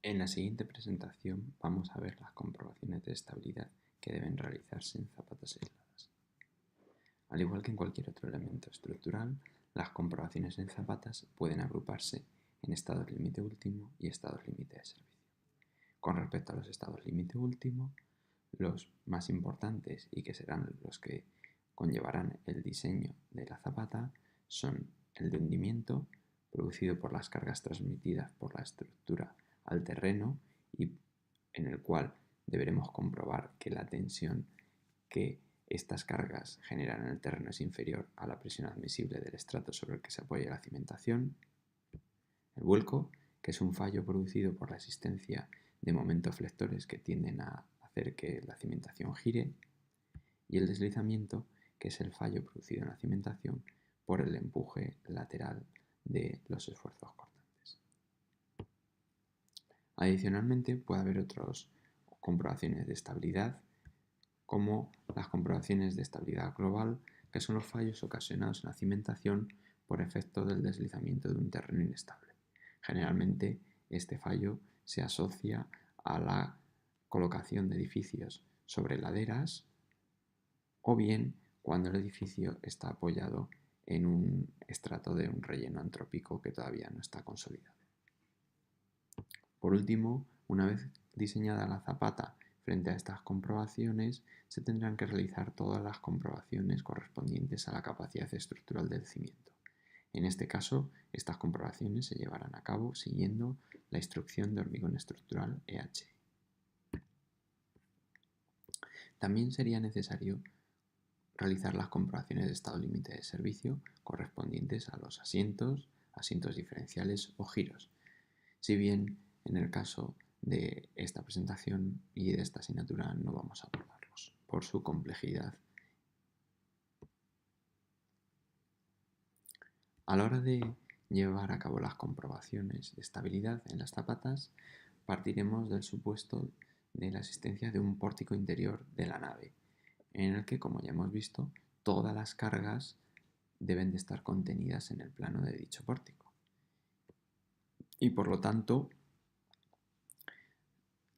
En la siguiente presentación vamos a ver las comprobaciones de estabilidad que deben realizarse en zapatas aisladas. Al igual que en cualquier otro elemento estructural, las comprobaciones en zapatas pueden agruparse en estados límite último y estados límite de servicio. Con respecto a los estados límite último, los más importantes y que serán los que conllevarán el diseño de la zapata son el de hundimiento, producido por las cargas transmitidas por la estructura al terreno y en el cual deberemos comprobar que la tensión que estas cargas generan en el terreno es inferior a la presión admisible del estrato sobre el que se apoya la cimentación. El vuelco, que es un fallo producido por la existencia de momentos flectores que tienden a hacer que la cimentación gire. Y el deslizamiento, que es el fallo producido en la cimentación por el empuje lateral de los esfuerzos cortantes. Adicionalmente, puede haber otras comprobaciones de estabilidad, como las comprobaciones de estabilidad global, que son los fallos ocasionados en la cimentación por efecto del deslizamiento de un terreno inestable. Generalmente, este fallo se asocia a la colocación de edificios sobre laderas o bien cuando el edificio está apoyado en un estrato de un relleno antrópico que todavía no está consolidado. Por último, una vez diseñada la zapata frente a estas comprobaciones, se tendrán que realizar todas las comprobaciones correspondientes a la capacidad estructural del cimiento. En este caso, estas comprobaciones se llevarán a cabo siguiendo la instrucción de hormigón estructural EH. También sería necesario realizar las comprobaciones de estado límite de servicio correspondientes a los asientos, asientos diferenciales o giros. Si bien en el caso de esta presentación y de esta asignatura no vamos a abordarlos por su complejidad. A la hora de llevar a cabo las comprobaciones de estabilidad en las zapatas, partiremos del supuesto de la existencia de un pórtico interior de la nave, en el que, como ya hemos visto, todas las cargas deben de estar contenidas en el plano de dicho pórtico. Y por lo tanto,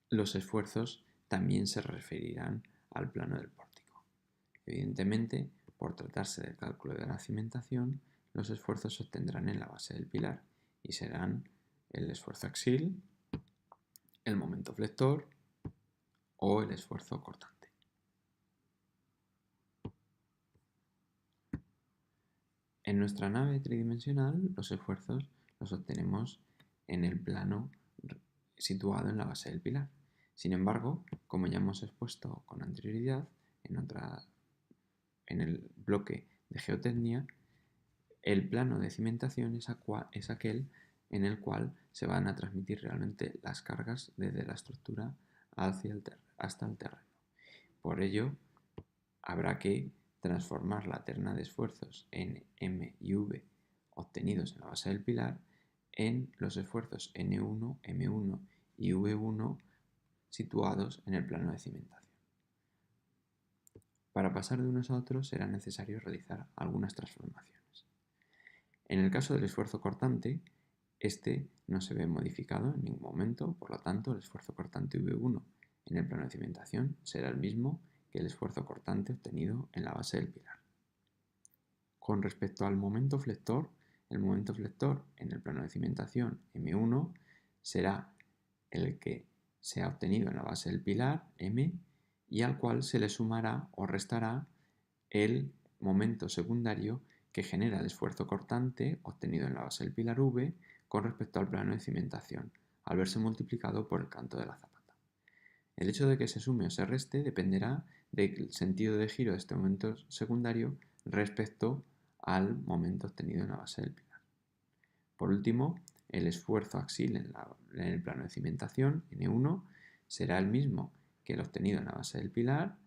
los esfuerzos también se referirán al plano del pórtico. Evidentemente, por tratarse del cálculo de la cimentación, los esfuerzos se obtendrán en la base del pilar y serán el esfuerzo axil, el momento flector o el esfuerzo cortante. En nuestra nave tridimensional, los esfuerzos los obtenemos en el plano situado en la base del pilar. Sin embargo, como ya hemos expuesto con anterioridad en el bloque de geotecnia, el plano de cimentación es aquel en el cual se van a transmitir realmente las cargas desde la estructura hasta el terreno. Por ello, habrá que transformar la terna de esfuerzos N, M y V obtenidos en la base del pilar en los esfuerzos N1, M1 y V1 situados en el plano de cimentación. Para pasar de unos a otros será necesario realizar algunas transformaciones. En el caso del esfuerzo cortante, este no se ve modificado en ningún momento, por lo tanto el esfuerzo cortante V1 en el plano de cimentación será el mismo que el esfuerzo cortante obtenido en la base del pilar. Con respecto al momento flector, el momento flector en el plano de cimentación M1 será el que se ha obtenido en la base del pilar M y al cual se le sumará o restará el momento secundario que genera el esfuerzo cortante obtenido en la base del pilar V con respecto al plano de cimentación, al verse multiplicado por el canto de la zapata. El hecho de que se sume o se reste dependerá del sentido de giro de este momento secundario respecto al momento obtenido en la base del pilar. Por último, el esfuerzo axil en el plano de cimentación, N1, será el mismo que el obtenido en la base del pilar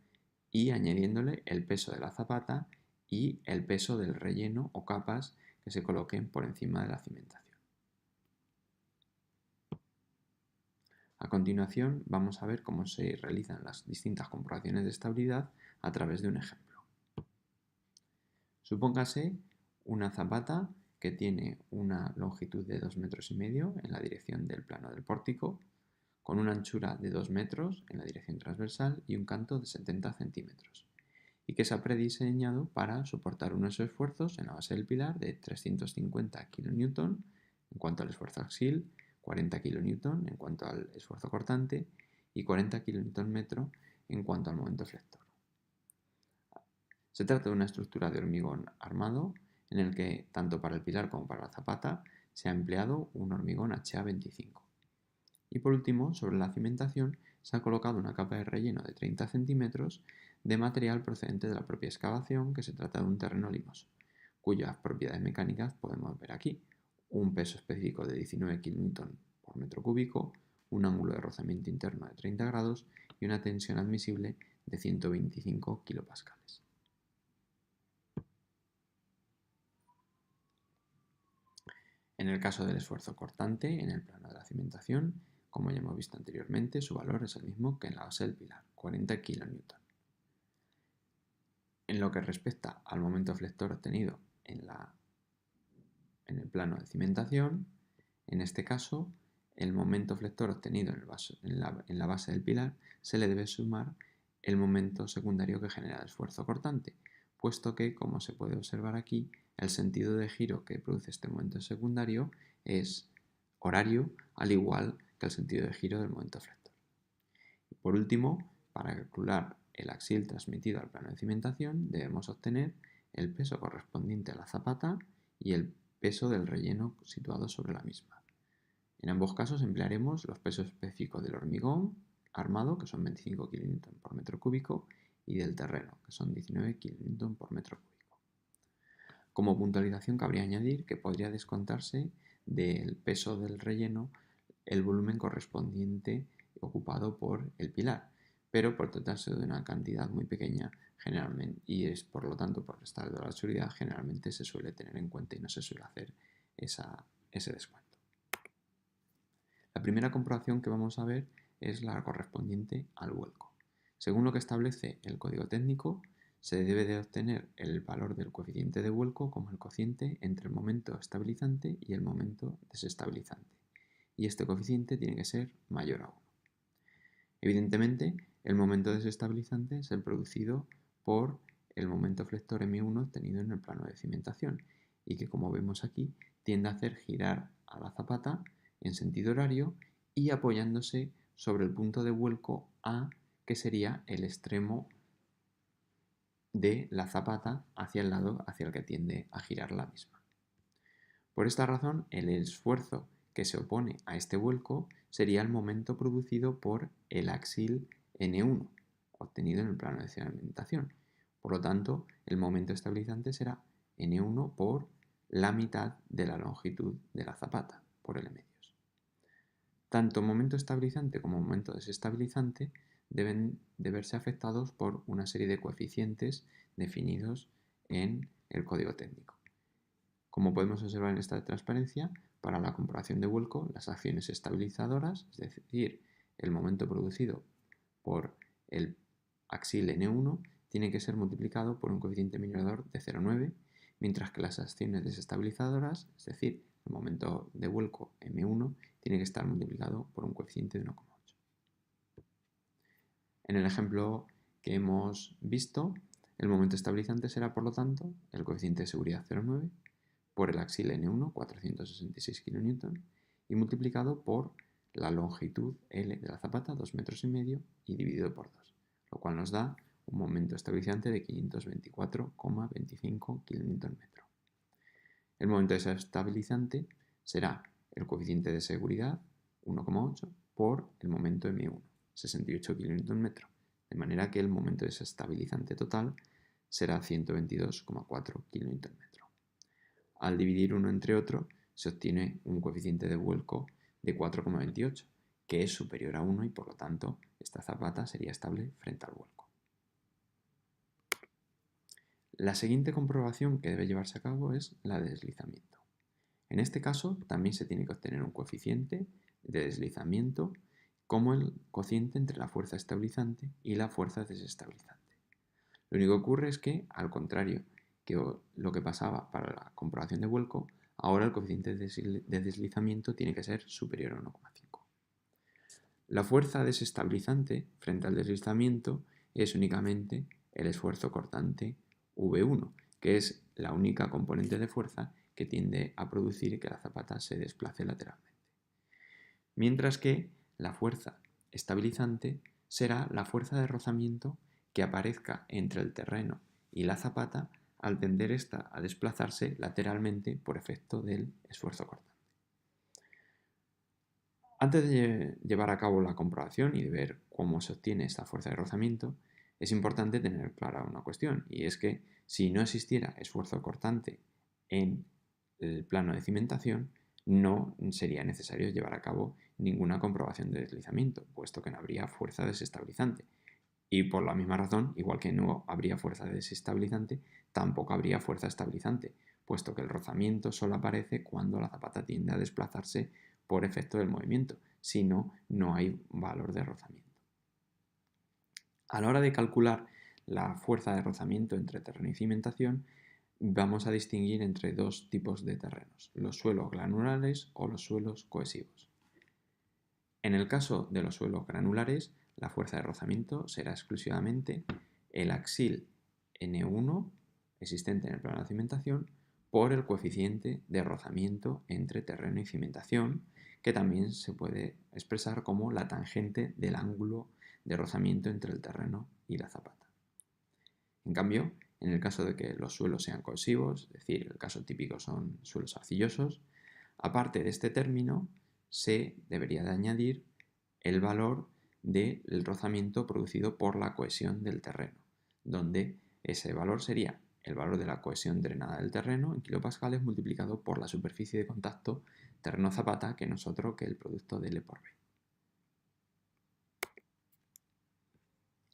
y añadiéndole el peso de la zapata y el peso del relleno o capas que se coloquen por encima de la cimentación. A continuación vamos a ver cómo se realizan las distintas comprobaciones de estabilidad a través de un ejemplo. Supóngase una zapata que tiene una longitud de 2,5 metros en la dirección del plano del pórtico con una anchura de 2 metros en la dirección transversal y un canto de 70 centímetros, y que se ha prediseñado para soportar unos esfuerzos en la base del pilar de 350 kN en cuanto al esfuerzo axial, 40 kN en cuanto al esfuerzo cortante y 40 kN en cuanto al momento flector. Se trata de una estructura de hormigón armado en el que, tanto para el pilar como para la zapata, se ha empleado un hormigón HA25. Y por último, sobre la cimentación, se ha colocado una capa de relleno de 30 centímetros de material procedente de la propia excavación, que se trata de un terreno limoso, cuyas propiedades mecánicas podemos ver aquí: un peso específico de 19 kN por metro cúbico, un ángulo de rozamiento interno de 30 grados y una tensión admisible de 125 kilopascales. En el caso del esfuerzo cortante, en el plano de la cimentación, como ya hemos visto anteriormente, su valor es el mismo que en la base del pilar, 40 kN. En lo que respecta al momento flector obtenido en el plano de cimentación, en este caso, el momento flector obtenido en la base del pilar se le debe sumar el momento secundario que genera el esfuerzo cortante, puesto que, como se puede observar aquí, el sentido de giro que produce este momento secundario es horario, al igual que el sentido de giro del momento flector. Y por último, para calcular el axial transmitido al plano de cimentación, debemos obtener el peso correspondiente a la zapata y el peso del relleno situado sobre la misma. En ambos casos emplearemos los pesos específicos del hormigón armado, que son 25 kN por metro cúbico, y del terreno, que son 19 kN por metro cúbico. Como puntualización, cabría añadir que podría descontarse del peso del relleno el volumen correspondiente ocupado por el pilar, pero por tratarse de una cantidad muy pequeña generalmente, y es por lo tanto por restar de la seguridad, generalmente se suele tener en cuenta y no se suele hacer ese descuento. La primera comprobación que vamos a ver es la correspondiente al vuelco. Según lo que establece el código técnico, se debe de obtener el valor del coeficiente de vuelco como el cociente entre el momento estabilizante y el momento desestabilizante, y este coeficiente tiene que ser mayor a 1. Evidentemente, el momento desestabilizante es el producido por el momento flector M1 obtenido en el plano de cimentación, y que, como vemos aquí, tiende a hacer girar a la zapata en sentido horario y apoyándose sobre el punto de vuelco A, que sería el extremo de la zapata hacia el lado hacia el que tiende a girar la misma. Por esta razón, el esfuerzo que se opone a este vuelco sería el momento producido por el axial N1, obtenido en el plano de cimentación. Por lo tanto, el momento estabilizante será N1 por la mitad de la longitud de la zapata, por L medios. Tanto momento estabilizante como momento desestabilizante deben de verse afectados por una serie de coeficientes definidos en el código técnico. Como podemos observar en esta transparencia, para la comprobación de vuelco, las acciones estabilizadoras, es decir, el momento producido por el axial N1, tiene que ser multiplicado por un coeficiente minorador de 0,9, mientras que las acciones desestabilizadoras, es decir, el momento de vuelco M1, tiene que estar multiplicado por un coeficiente de 1,8. En el ejemplo que hemos visto, el momento estabilizante será, por lo tanto, el coeficiente de seguridad 0,9 por el axial N1, 466 kN, y multiplicado por la longitud L de la zapata, 2,5 metros, y dividido por 2, lo cual nos da un momento estabilizante de 524,25 kN. El momento desestabilizante será el coeficiente de seguridad, 1,8, por el momento M1, 68 kN, de manera que el momento desestabilizante total será 122,4 kN. Al dividir uno entre otro, se obtiene un coeficiente de vuelco de 4,28, que es superior a 1 y por lo tanto esta zapata sería estable frente al vuelco. La siguiente comprobación que debe llevarse a cabo es la de deslizamiento. En este caso también se tiene que obtener un coeficiente de deslizamiento como el cociente entre la fuerza estabilizante y la fuerza desestabilizante. Lo único que ocurre es que, al contrario que lo que pasaba para la comprobación de vuelco, ahora el coeficiente de deslizamiento tiene que ser superior a 1,5. La fuerza desestabilizante frente al deslizamiento es únicamente el esfuerzo cortante V1, que es la única componente de fuerza que tiende a producir que la zapata se desplace lateralmente. Mientras que la fuerza estabilizante será la fuerza de rozamiento que aparezca entre el terreno y la zapata al tender ésta a desplazarse lateralmente por efecto del esfuerzo cortante. Antes de llevar a cabo la comprobación y de ver cómo se obtiene esta fuerza de rozamiento, es importante tener clara una cuestión, y es que si no existiera esfuerzo cortante en el plano de cimentación, no sería necesario llevar a cabo ninguna comprobación de deslizamiento, puesto que no habría fuerza desestabilizante. Y por la misma razón, igual que no habría fuerza desestabilizante, tampoco habría fuerza estabilizante, puesto que el rozamiento solo aparece cuando la zapata tiende a desplazarse por efecto del movimiento, si no, no hay valor de rozamiento. A la hora de calcular la fuerza de rozamiento entre terreno y cimentación, vamos a distinguir entre dos tipos de terrenos, los suelos granulares o los suelos cohesivos. En el caso de los suelos granulares, la fuerza de rozamiento será exclusivamente el axil N1 existente en el plano de cimentación por el coeficiente de rozamiento entre terreno y cimentación, que también se puede expresar como la tangente del ángulo de rozamiento entre el terreno y la zapata. En cambio, en el caso de que los suelos sean cohesivos, es decir, el caso típico son suelos arcillosos, aparte de este término, se debería de añadir el valor del rozamiento producido por la cohesión del terreno, donde ese valor sería el valor de la cohesión drenada del terreno en kilopascales multiplicado por la superficie de contacto terreno-zapata, que no es otro que el producto de L por B.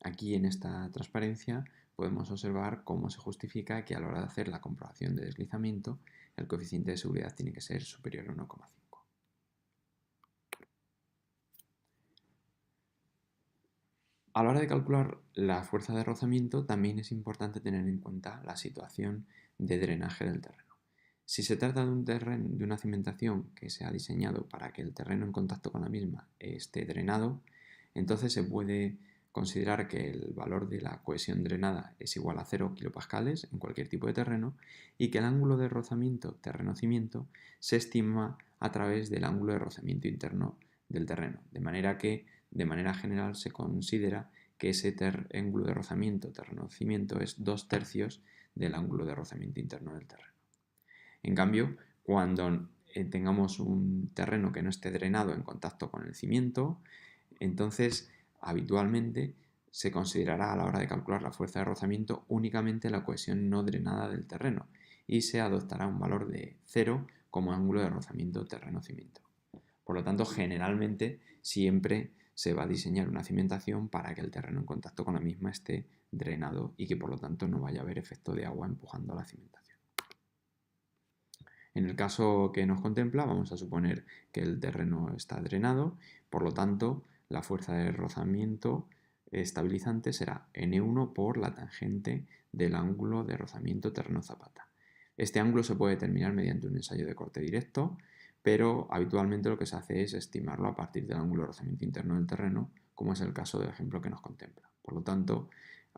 Aquí en esta transparencia podemos observar cómo se justifica que a la hora de hacer la comprobación de deslizamiento el coeficiente de seguridad tiene que ser superior a 1,5. A la hora de calcular la fuerza de rozamiento también es importante tener en cuenta la situación de drenaje del terreno. Si se trata de un terreno, de una cimentación que se ha diseñado para que el terreno en contacto con la misma esté drenado, entonces se puede considerar que el valor de la cohesión drenada es igual a 0 kilopascales en cualquier tipo de terreno y que el ángulo de rozamiento terreno-cimiento se estima a través del ángulo de rozamiento interno del terreno, de manera que de manera general se considera que ese ángulo de rozamiento terreno-cimiento es 2/3 del ángulo de rozamiento interno del terreno. En cambio, cuando tengamos un terreno que no esté drenado en contacto con el cimiento, entonces habitualmente se considerará a la hora de calcular la fuerza de rozamiento únicamente la cohesión no drenada del terreno y se adoptará un valor de 0 como ángulo de rozamiento terreno-cimiento. Por lo tanto, generalmente siempre se va a diseñar una cimentación para que el terreno en contacto con la misma esté drenado y que por lo tanto no vaya a haber efecto de agua empujando a la cimentación. En el caso que nos contempla, vamos a suponer que el terreno está drenado, por lo tanto la fuerza de rozamiento estabilizante será N1 por la tangente del ángulo de rozamiento terreno-zapata. Este ángulo se puede determinar mediante un ensayo de corte directo, pero habitualmente lo que se hace es estimarlo a partir del ángulo de rozamiento interno del terreno, como es el caso del ejemplo que nos contempla. Por lo tanto,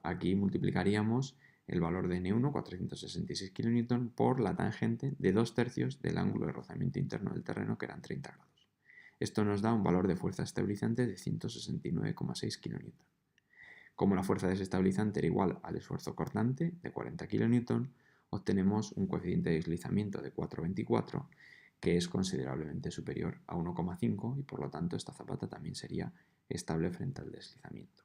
aquí multiplicaríamos el valor de N1, 466 kN, por la tangente de 2/3 del ángulo de rozamiento interno del terreno, que eran 30 grados. Esto nos da un valor de fuerza estabilizante de 169,6 kN. Como la fuerza desestabilizante era igual al esfuerzo cortante de 40 kN, obtenemos un coeficiente de deslizamiento de 4,24, que es considerablemente superior a 1,5 y por lo tanto esta zapata también sería estable frente al deslizamiento.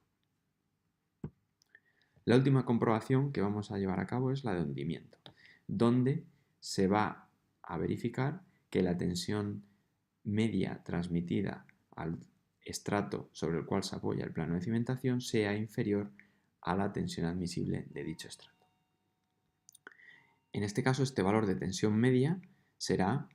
La última comprobación que vamos a llevar a cabo es la de hundimiento, donde se va a verificar que la tensión media transmitida al estrato sobre el cual se apoya el plano de cimentación sea inferior a la tensión admisible de dicho estrato. En este caso, este valor de tensión media será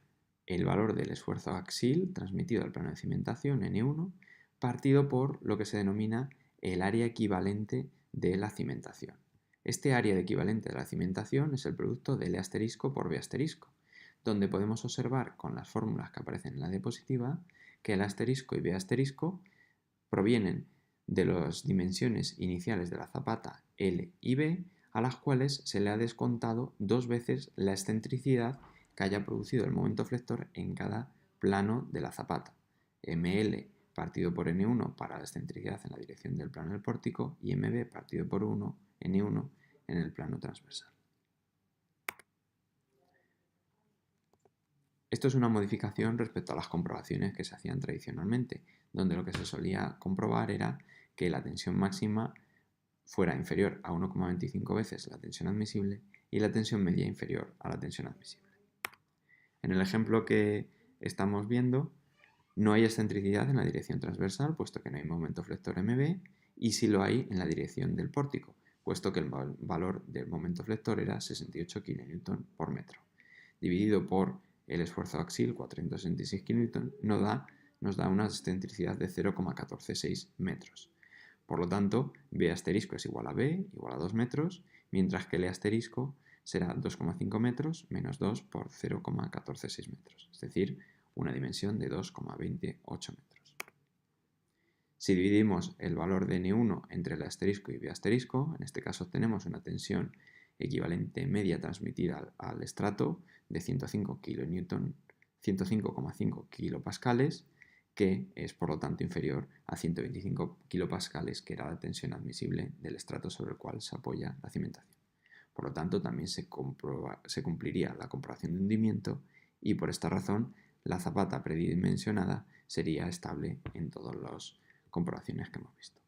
el valor del esfuerzo axil transmitido al plano de cimentación, N1, partido por lo que se denomina el área equivalente de la cimentación. Este área equivalente de la cimentación es el producto de L asterisco por B asterisco, donde podemos observar con las fórmulas que aparecen en la diapositiva que L asterisco y B asterisco provienen de las dimensiones iniciales de la zapata L y B, a las cuales se le ha descontado 2 veces la excentricidad que haya producido el momento flector en cada plano de la zapata. ML partido por N1 para la excentricidad en la dirección del plano del pórtico y MB partido por N1 en el plano transversal. Esto es una modificación respecto a las comprobaciones que se hacían tradicionalmente, donde lo que se solía comprobar era que la tensión máxima fuera inferior a 1,25 veces la tensión admisible y la tensión media inferior a la tensión admisible. En el ejemplo que estamos viendo, no hay excentricidad en la dirección transversal, puesto que no hay momento flector MB, y sí lo hay en la dirección del pórtico, puesto que el valor del momento flector era 68 kN por metro. Dividido por el esfuerzo axial, 466 kN, nos da una excentricidad de 0,146 metros. Por lo tanto, B asterisco es igual a B, igual a 2 metros, mientras que L asterisco será 2,5 metros menos 2 por 0,146 metros, es decir, una dimensión de 2,28 metros. Si dividimos el valor de N1 entre el asterisco y B asterisco, en este caso obtenemos una tensión equivalente media transmitida al estrato de 105,5 kilopascales, que es por lo tanto inferior a 125 kilopascales, que era la tensión admisible del estrato sobre el cual se apoya la cimentación. Por lo tanto, también se cumpliría la comprobación de hundimiento y por esta razón la zapata predimensionada sería estable en todas las comprobaciones que hemos visto.